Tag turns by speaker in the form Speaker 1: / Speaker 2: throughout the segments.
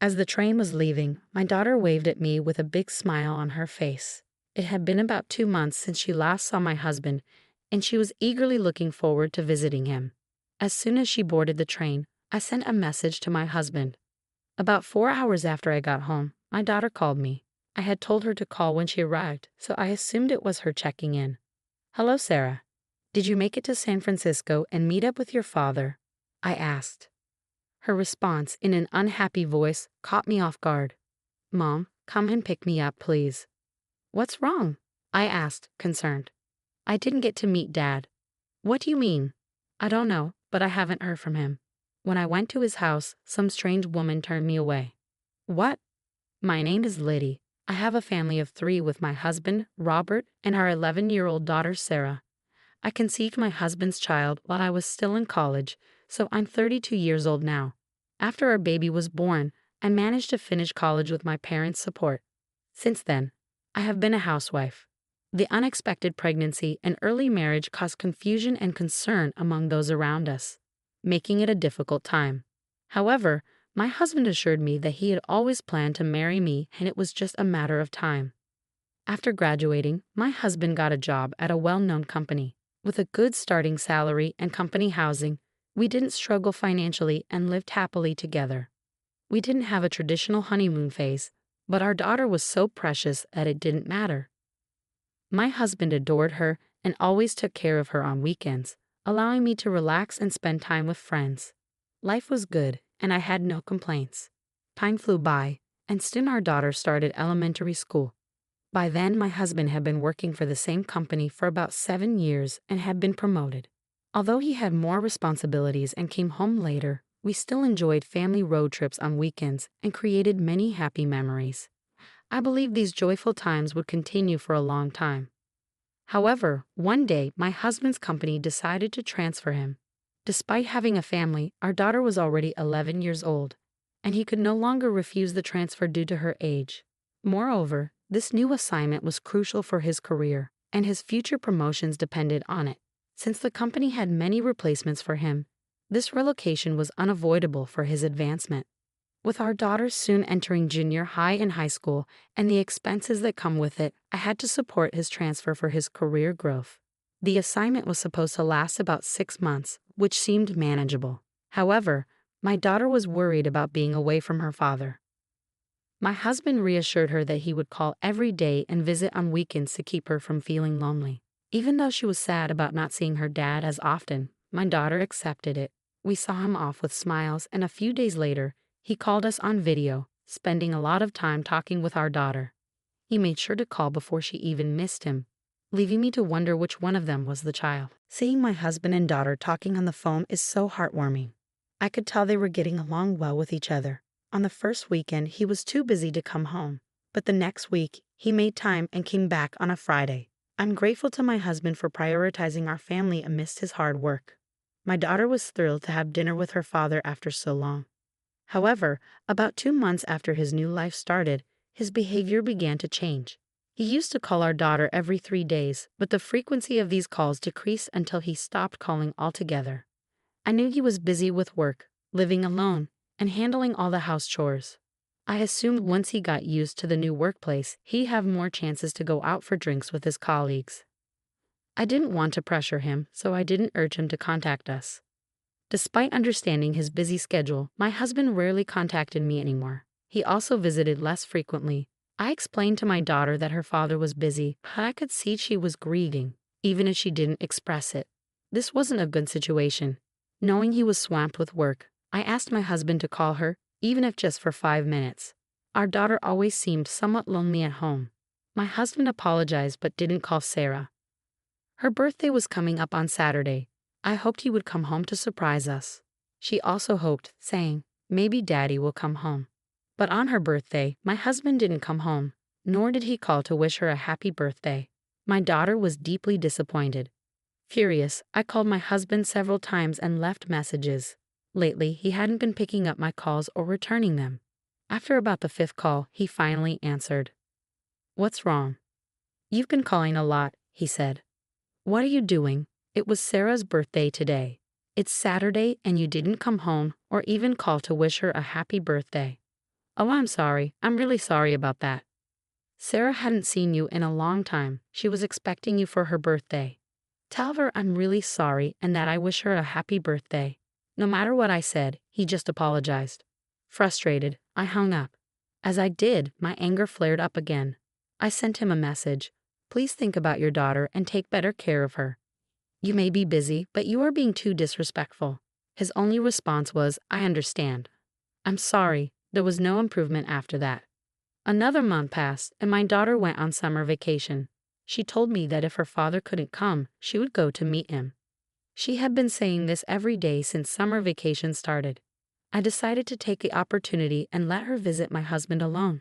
Speaker 1: As the train was leaving, my daughter waved at me with a big smile on her face. It had been about 2 months since she last saw my husband, and she was eagerly looking forward to visiting him. As soon as she boarded the train, I sent a message to my husband. About 4 hours after I got home, my daughter called me. I had told her to call when she arrived, so I assumed it was her checking in. "Hello, Sarah. Did you make it to San Francisco and meet up with your father?" I asked. Her response, in an unhappy voice, caught me off guard. "Mom, come and pick me up, please." "What's wrong?" I asked, concerned. "I didn't get to meet Dad." "What do you mean?" "I don't know, but I haven't heard from him. When I went to his house, some strange woman turned me away." "What?" "My name is Liddy. I have a family of 3 with my husband, Robert, and our 11-year-old daughter, Sarah. I conceived my husband's child while I was still in college, so I'm 32 years old now. After our baby was born, I managed to finish college with my parents' support. Since then, I have been a housewife. The unexpected pregnancy and early marriage caused confusion and concern among those around us, making it a difficult time. However, my husband assured me that he had always planned to marry me and it was just a matter of time. After graduating, my husband got a job at a well-known company. With a good starting salary and company housing, we didn't struggle financially and lived happily together. We didn't have a traditional honeymoon phase, but our daughter was so precious that it didn't matter. My husband adored her and always took care of her on weekends, allowing me to relax and spend time with friends. Life was good, and I had no complaints. Time flew by, and soon our daughter started elementary school. By then, my husband had been working for the same company for about 7 years and had been promoted. Although he had more responsibilities and came home later, we still enjoyed family road trips on weekends and created many happy memories. I believed these joyful times would continue for a long time. However, one day, my husband's company decided to transfer him. Despite having a family, our daughter was already 11 years old, and he could no longer refuse the transfer due to her age. Moreover, this new assignment was crucial for his career, and his future promotions depended on it. Since the company had many replacements for him, this relocation was unavoidable for his advancement. With our daughter soon entering junior high and high school and the expenses that come with it, I had to support his transfer for his career growth. The assignment was supposed to last about 6 months, which seemed manageable. However, my daughter was worried about being away from her father. My husband reassured her that he would call every day and visit on weekends to keep her from feeling lonely. Even though she was sad about not seeing her dad as often, my daughter accepted it. We saw him off with smiles, and a few days later, he called us on video, spending a lot of time talking with our daughter. He made sure to call before she even missed him, leaving me to wonder which one of them was the child. Seeing my husband and daughter talking on the phone is so heartwarming. I could tell they were getting along well with each other. On the first weekend, he was too busy to come home, but the next week, he made time and came back on a Friday. I'm grateful to my husband for prioritizing our family amidst his hard work. My daughter was thrilled to have dinner with her father after so long. However, about 2 months after his new life started, his behavior began to change. He used to call our daughter every 3 days, but the frequency of these calls decreased until he stopped calling altogether. I knew he was busy with work, living alone, and handling all the house chores. I assumed once he got used to the new workplace, he'd have more chances to go out for drinks with his colleagues. I didn't want to pressure him, so I didn't urge him to contact us. Despite understanding his busy schedule, my husband rarely contacted me anymore. He also visited less frequently. I explained to my daughter that her father was busy, but I could see she was grieving, even if she didn't express it. This wasn't a good situation. Knowing he was swamped with work, I asked my husband to call her, even if just for 5 minutes. Our daughter always seemed somewhat lonely at home. My husband apologized but didn't call Sarah. Her birthday was coming up on Saturday. I hoped he would come home to surprise us. She also hoped, saying, "Maybe Daddy will come home." But on her birthday, my husband didn't come home, nor did he call to wish her a happy birthday. My daughter was deeply disappointed. Furious, I called my husband several times and left messages. Lately, he hadn't been picking up my calls or returning them. After about the 5th call, he finally answered. "What's wrong?" "You've been calling a lot," he said. "What are you doing? It was Sarah's birthday today. It's Saturday and you didn't come home or even call to wish her a happy birthday." Oh, I'm sorry. I'm really sorry about that. Sarah hadn't seen you in a long time. She was expecting you for her birthday. Tell her I'm really sorry and that I wish her a happy birthday. No matter what I said, he just apologized. Frustrated, I hung up. As I did, my anger flared up again. I sent him a message. Please think about your daughter and take better care of her. You may be busy, but you are being too disrespectful. His only response was, I understand. I'm sorry. There was no improvement after that. Another month passed, and my daughter went on summer vacation. She told me that if her father couldn't come, she would go to meet him. She had been saying this every day since summer vacation started. I decided to take the opportunity and let her visit my husband alone.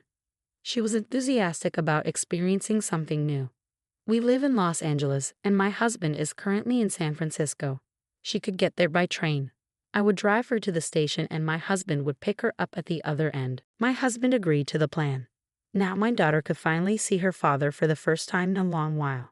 Speaker 1: She was enthusiastic about experiencing something new. We live in Los Angeles, and my husband is currently in San Francisco. She could get there by train. I would drive her to the station and my husband would pick her up at the other end. My husband agreed to the plan. Now my daughter could finally see her father for the first time in a long while.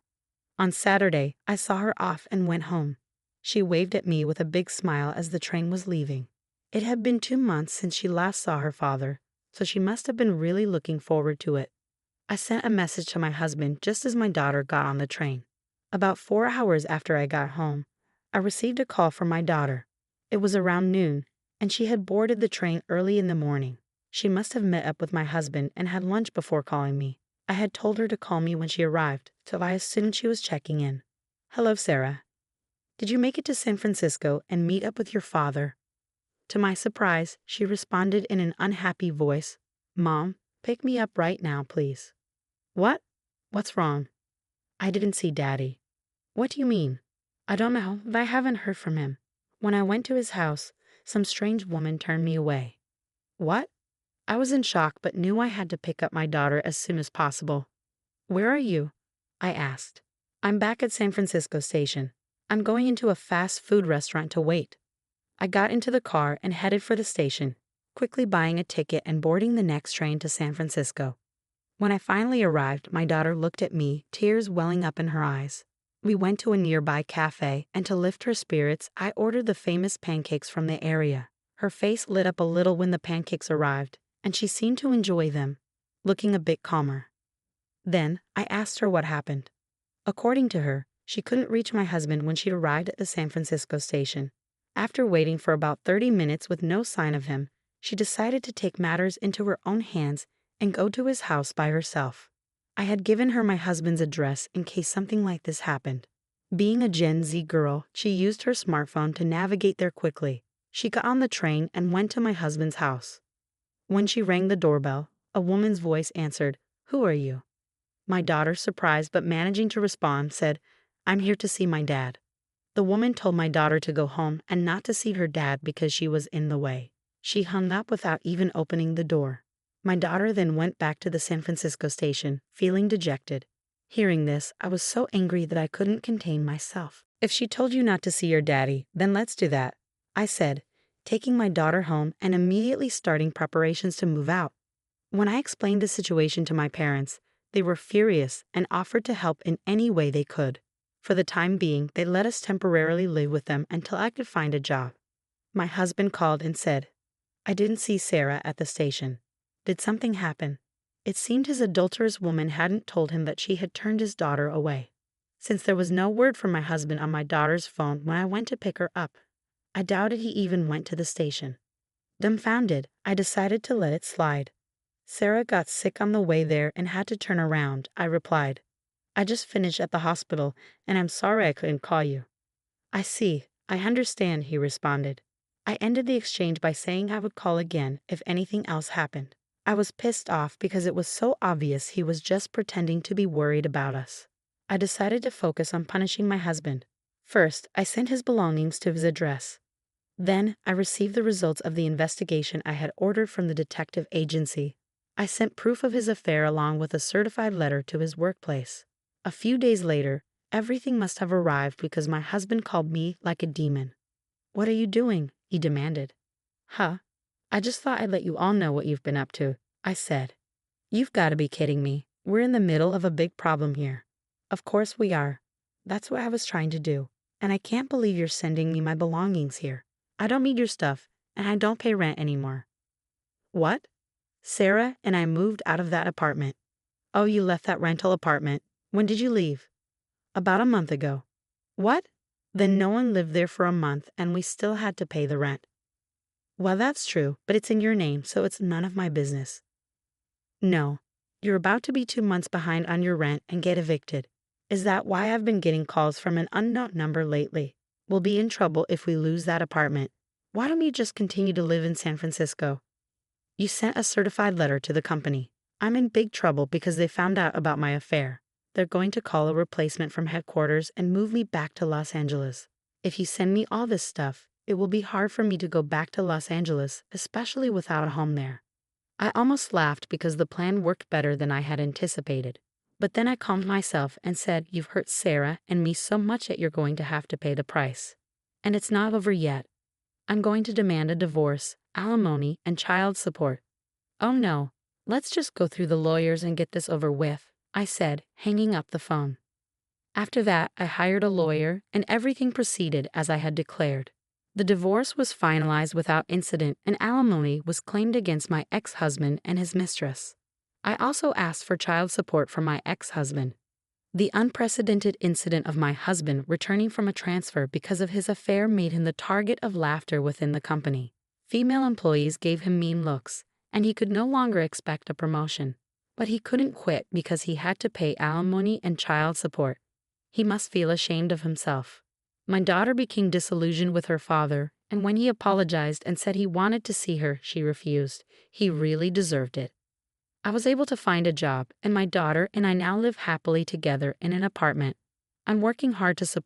Speaker 1: On Saturday, I saw her off and went home. She waved at me with a big smile as the train was leaving. It had been 2 months since she last saw her father, so she must have been really looking forward to it. I sent a message to my husband just as my daughter got on the train. About 4 hours after I got home, I received a call from my daughter. It was around noon, and she had boarded the train early in the morning. She must have met up with my husband and had lunch before calling me. I had told her to call me when she arrived, so I assumed she was checking in. Hello, Sarah. Did you make it to San Francisco and meet up with your father? To my surprise, she responded in an unhappy voice, Mom, pick me up right now, please. What? What's wrong? I didn't see Daddy. What do you mean? I don't know, but I haven't heard from him. When I went to his house, some strange woman turned me away. What? I was in shock but knew I had to pick up my daughter as soon as possible. Where are you? I asked. I'm back at San Francisco Station. I'm going into a fast food restaurant to wait. I got into the car and headed for the station, quickly buying a ticket and boarding the next train to San Francisco. When I finally arrived, my daughter looked at me, tears welling up in her eyes. We went to a nearby cafe, and to lift her spirits, I ordered the famous pancakes from the area. Her face lit up a little when the pancakes arrived, and she seemed to enjoy them, looking a bit calmer. Then, I asked her what happened. According to her, she couldn't reach my husband when she arrived at the San Francisco station. After waiting for about 30 minutes with no sign of him, she decided to take matters into her own hands and go to his house by herself. I had given her my husband's address in case something like this happened. Being a Gen Z girl, she used her smartphone to navigate there quickly. She got on the train and went to my husband's house. When she rang the doorbell, a woman's voice answered, Who are you? My daughter, surprised but managing to respond, said, I'm here to see my dad. The woman told my daughter to go home and not to see her dad because she was in the way. She hung up without even opening the door. My daughter then went back to the San Francisco station, feeling dejected. Hearing this, I was so angry that I couldn't contain myself. If she told you not to see your daddy, then let's do that, I said, taking my daughter home and immediately starting preparations to move out. When I explained the situation to my parents, they were furious and offered to help in any way they could. For the time being, they let us temporarily live with them until I could find a job. My husband called and said, I didn't see Sarah at the station. Did something happen? It seemed his adulterous woman hadn't told him that she had turned his daughter away. Since there was no word from my husband on my daughter's phone when I went to pick her up, I doubted he even went to the station. Dumbfounded, I decided to let it slide. Sarah got sick on the way there and had to turn around, I replied. I just finished at the hospital, and I'm sorry I couldn't call you. I see, I understand, he responded. I ended the exchange by saying I would call again if anything else happened. I was pissed off because it was so obvious he was just pretending to be worried about us. I decided to focus on punishing my husband. First, I sent his belongings to his address. Then, I received the results of the investigation I had ordered from the detective agency. I sent proof of his affair along with a certified letter to his workplace. A few days later, everything must have arrived because my husband called me like a demon. What are you doing? He demanded. Huh? I just thought I'd let you all know what you've been up to, I said. You've got to be kidding me. We're in the middle of a big problem here. Of course we are. That's what I was trying to do. And I can't believe you're sending me my belongings here. I don't need your stuff, and I don't pay rent anymore. What? Sarah and I moved out of that apartment. Oh, you left that rental apartment. When did you leave? About a month ago. What? Then no one lived there for a month and we still had to pay the rent. Well, that's true, but it's in your name, so it's none of my business. No. You're about to be 2 months behind on your rent and get evicted. Is that why I've been getting calls from an unknown number lately? We'll be in trouble if we lose that apartment. Why don't you just continue to live in San Francisco? You sent a certified letter to the company. I'm in big trouble because they found out about my affair. They're going to call a replacement from headquarters and move me back to Los Angeles. If you send me all this stuff, it will be hard for me to go back to Los Angeles, especially without a home there. I almost laughed because the plan worked better than I had anticipated. But then I calmed myself and said, you've hurt Sarah and me so much that you're going to have to pay the price. And it's not over yet. I'm going to demand a divorce, alimony, and child support. Oh no, let's just go through the lawyers and get this over with, I said, hanging up the phone. After that, I hired a lawyer and everything proceeded as I had declared. The divorce was finalized without incident and alimony was claimed against my ex-husband and his mistress. I also asked for child support from my ex-husband. The unprecedented incident of my husband returning from a transfer because of his affair made him the target of laughter within the company. Female employees gave him mean looks, and he could no longer expect a promotion. But he couldn't quit because he had to pay alimony and child support. He must feel ashamed of himself. My daughter became disillusioned with her father, and when he apologized and said he wanted to see her, she refused. He really deserved it. I was able to find a job, and my daughter and I now live happily together in an apartment. I'm working hard to support